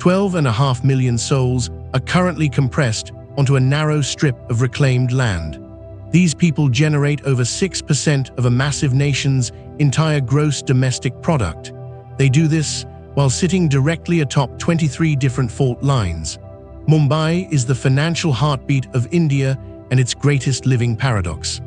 12.5 million souls are currently compressed onto a narrow strip of reclaimed land. These people generate over 6% of a massive nation's entire gross domestic product. They do this while sitting directly atop 23 different fault lines. Mumbai is the financial heartbeat of India and its greatest living paradox.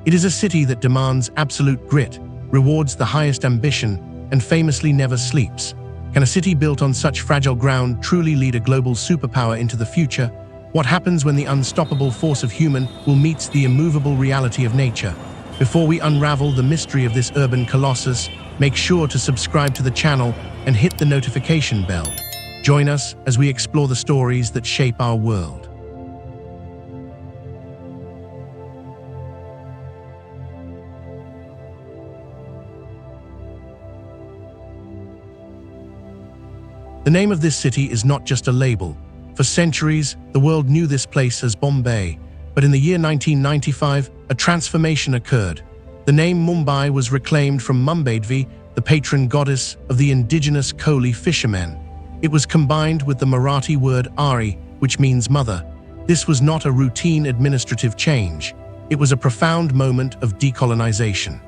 It is a city that demands absolute grit, rewards the highest ambition, and famously never sleeps. Can a city built on such fragile ground truly lead a global superpower into the future? What happens when the unstoppable force of human will meet the immovable reality of nature? Before we unravel the mystery of this urban colossus, make sure to subscribe to the channel and hit the notification bell. Join us as we explore the stories that shape our world. The name of this city is not just a label. For centuries, the world knew this place as Bombay, but in the year 1995, a transformation occurred. The name Mumbai was reclaimed from Mumbaidvi, the patron goddess of the indigenous Koli fishermen. It was combined with the Marathi word Ari, which means mother. This was not a routine administrative change. It was a profound moment of decolonization.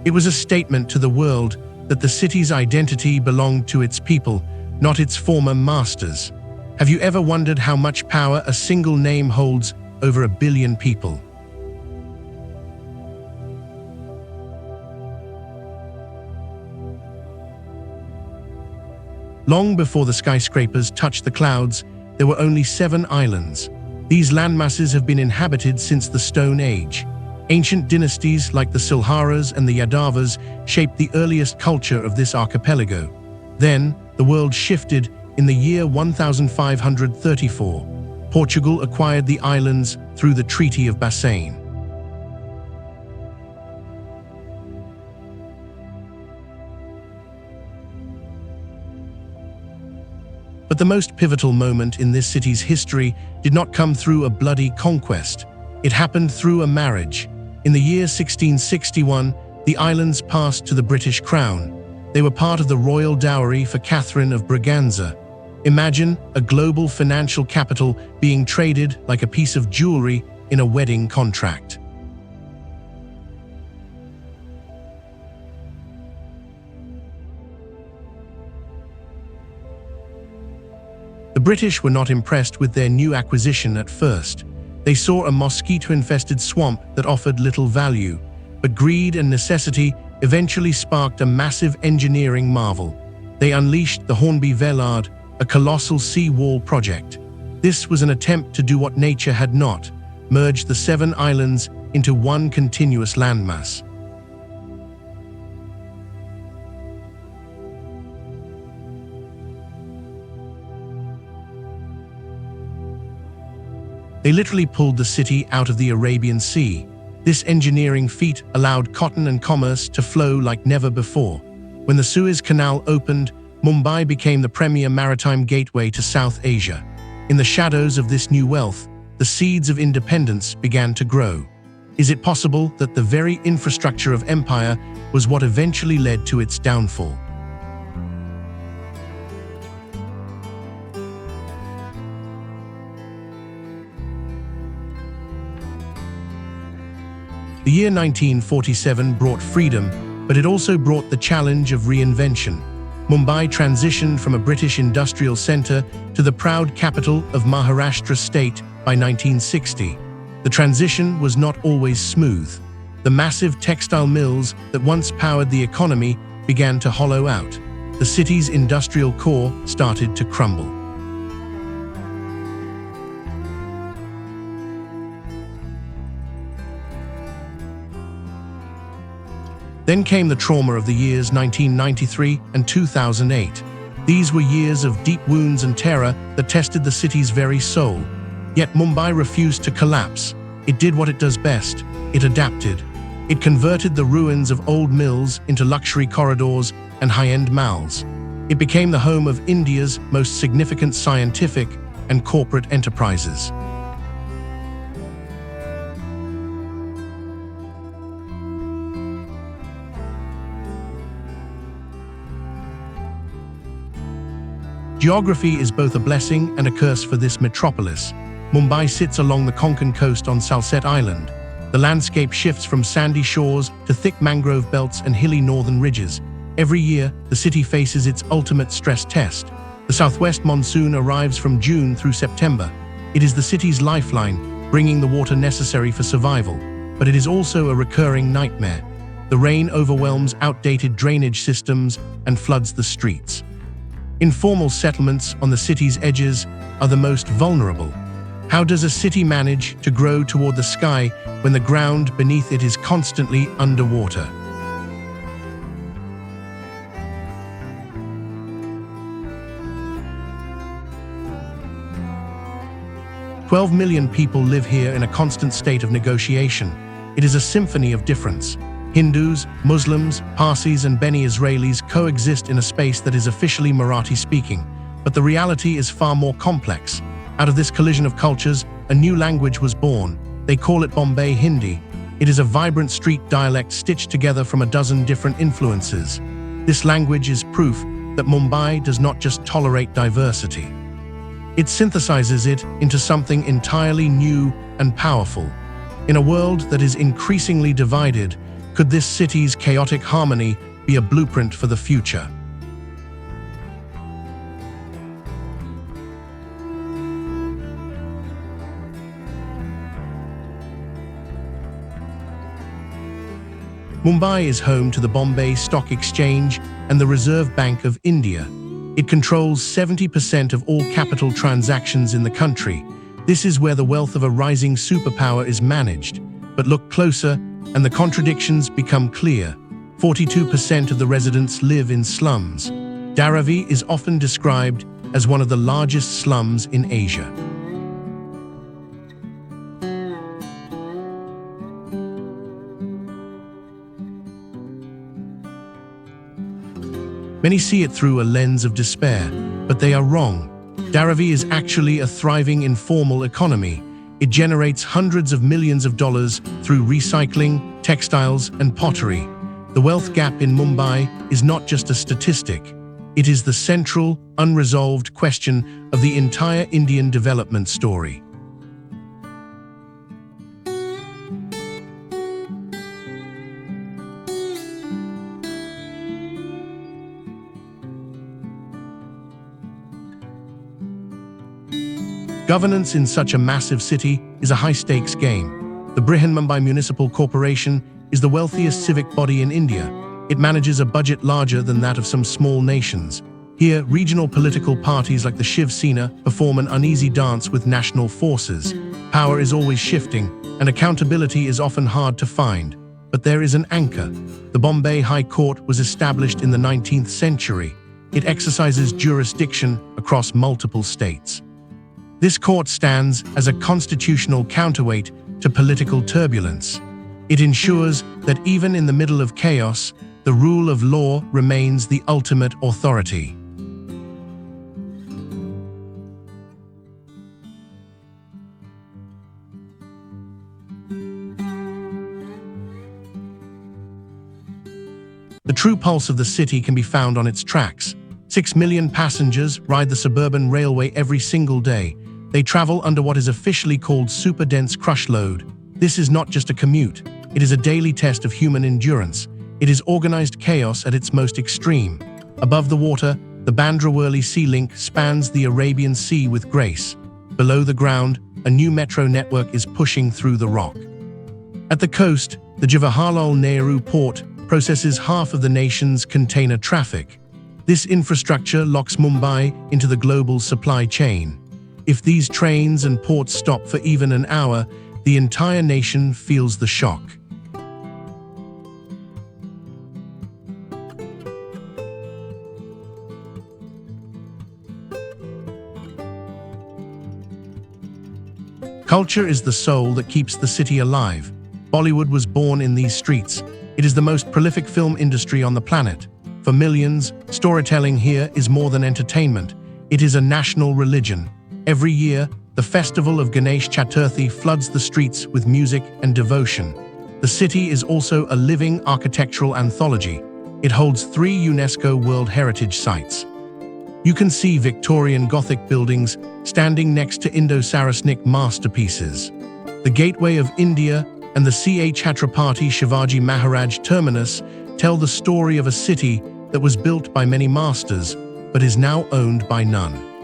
It was a statement to the world that the city's identity belonged to its people, not its former masters. Have you ever wondered how much power a single name holds over a billion people? Long before the skyscrapers touched the clouds, there were only 7 islands. These landmasses have been inhabited since the Stone Age. Ancient dynasties like the Silharas and the Yadavas shaped the earliest culture of this archipelago. Then, the world shifted in the year 1534. Portugal acquired the islands through the Treaty of Bassein. But the most pivotal moment in this city's history did not come through a bloody conquest. It happened through a marriage. In the year 1661, the islands passed to the British Crown. They were part of the royal dowry for Catherine of Braganza. Imagine a global financial capital being traded like a piece of jewelry in a wedding contract. The British were not impressed with their new acquisition at first. They saw a mosquito-infested swamp that offered little value, but greed and necessity eventually sparked a massive engineering marvel. They unleashed the Hornby Vellard, a colossal sea-wall project. This was an attempt to do what nature had not, merge the 7 islands into one continuous landmass. They literally pulled the city out of the Arabian Sea. This engineering feat allowed cotton and commerce to flow like never before. When the Suez Canal opened, Mumbai became the premier maritime gateway to South Asia. In the shadows of this new wealth, the seeds of independence began to grow. Is it possible that the very infrastructure of empire was what eventually led to its downfall? The year 1947 brought freedom, but it also brought the challenge of reinvention. Mumbai transitioned from a British industrial centre to the proud capital of Maharashtra state by 1960. The transition was not always smooth. The massive textile mills that once powered the economy began to hollow out. The city's industrial core started to crumble. Then came the trauma of the years 1993 and 2008. These were years of deep wounds and terror that tested the city's very soul. Yet Mumbai refused to collapse. It did what it does best. It adapted. It converted the ruins of old mills into luxury corridors and high-end malls. It became the home of India's most significant scientific and corporate enterprises. Geography is both a blessing and a curse for this metropolis. Mumbai sits along the Konkan coast on Salsette Island. The landscape shifts from sandy shores to thick mangrove belts and hilly northern ridges. Every year, the city faces its ultimate stress test. The southwest monsoon arrives from June through September. It is the city's lifeline, bringing the water necessary for survival. But it is also a recurring nightmare. The rain overwhelms outdated drainage systems and floods the streets. Informal settlements on the city's edges are the most vulnerable. How does a city manage to grow toward the sky when the ground beneath it is constantly underwater? "12 million people live here in a constant state of negotiation. It is a symphony of difference. Hindus, Muslims, Parsis and Beni Israelis coexist in a space that is officially Marathi-speaking. But the reality is far more complex. Out of this collision of cultures, a new language was born. They call it Bombay Hindi. It is a vibrant street dialect stitched together from a dozen different influences. This language is proof that Mumbai does not just tolerate diversity. It synthesizes it into something entirely new and powerful. In a world that is increasingly divided, could this city's chaotic harmony be a blueprint for the future? Mumbai is home to the Bombay Stock Exchange and the Reserve Bank of India. It controls 70% of all capital transactions in the country. This is where the wealth of a rising superpower is managed. But look closer, and the contradictions become clear. 42% of the residents live in slums. Dharavi is often described as one of the largest slums in Asia. Many see it through a lens of despair, but they are wrong. Dharavi is actually a thriving informal economy. It generates hundreds of millions of dollars through recycling, textiles, and pottery. The wealth gap in Mumbai is not just a statistic. It is the central, unresolved question of the entire Indian development story. Governance in such a massive city is a high-stakes game. The Mumbai Municipal Corporation is the wealthiest civic body in India. It manages a budget larger than that of some small nations. Here, regional political parties like the Shiv Sena perform an uneasy dance with national forces. Power is always shifting, and accountability is often hard to find. But there is an anchor. The Bombay High Court was established in the 19th century. It exercises jurisdiction across multiple states. This court stands as a constitutional counterweight to political turbulence. It ensures that even in the middle of chaos, the rule of law remains the ultimate authority. The true pulse of the city can be found on its tracks. 6 million passengers ride the suburban railway every single day. They travel under what is officially called super-dense crush load. This is not just a commute. It is a daily test of human endurance. It is organized chaos at its most extreme. Above the water, the Bandra-Worli Sea Link spans the Arabian Sea with grace. Below the ground, a new metro network is pushing through the rock. At the coast, the Jawaharlal Nehru port processes half of the nation's container traffic. This infrastructure locks Mumbai into the global supply chain. If these trains and ports stop for even an hour, the entire nation feels the shock. Culture is the soul that keeps the city alive. Bollywood was born in these streets. It is the most prolific film industry on the planet. For millions, storytelling here is more than entertainment. It is a national religion. Every year, the festival of Ganesh Chaturthi floods the streets with music and devotion. The city is also a living architectural anthology. It holds 3 UNESCO World Heritage Sites. You can see Victorian Gothic buildings standing next to Indo-Saracenic masterpieces. The Gateway of India and the Chhatrapati Shivaji Maharaj terminus tell the story of a city that was built by many masters, but is now owned by none.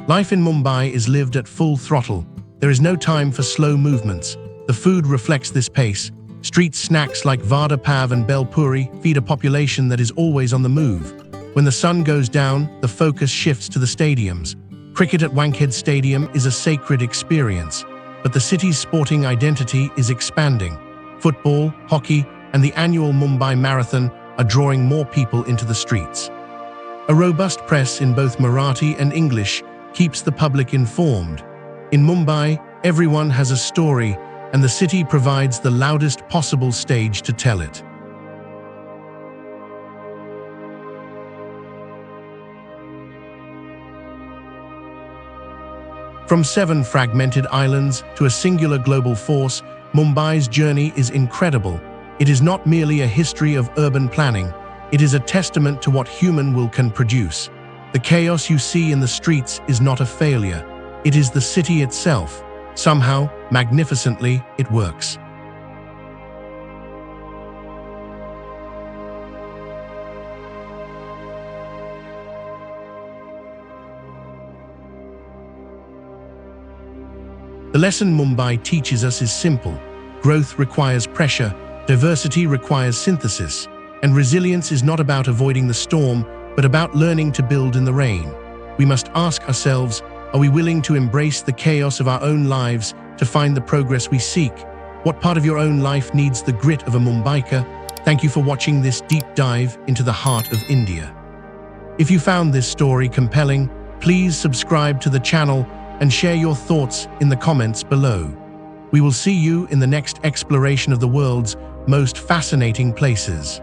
Life in Mumbai is lived at full throttle. There is no time for slow movements. The food reflects this pace. Street snacks like vada pav and bel puri feed a population that is always on the move. When the sun goes down, the focus shifts to the stadiums. Cricket at Wankhede Stadium is a sacred experience, but the city's sporting identity is expanding. Football, hockey, and the annual Mumbai Marathon are drawing more people into the streets. A robust press in both Marathi and English keeps the public informed. In Mumbai, everyone has a story, and the city provides the loudest possible stage to tell it. From 7 fragmented islands to a singular global force, Mumbai's journey is incredible. It is not merely a history of urban planning, it is a testament to what human will can produce. The chaos you see in the streets is not a failure. It is the city itself. Somehow, magnificently, it works. The lesson Mumbai teaches us is simple. Growth requires pressure, diversity requires synthesis, and resilience is not about avoiding the storm, but about learning to build in the rain. We must ask ourselves, are we willing to embrace the chaos of our own lives to find the progress we seek? What part of your own life needs the grit of a Mumbaiker? Thank you for watching this deep dive into the heart of India. If you found this story compelling, please subscribe to the channel and share your thoughts in the comments below. We will see you in the next exploration of the world's most fascinating places.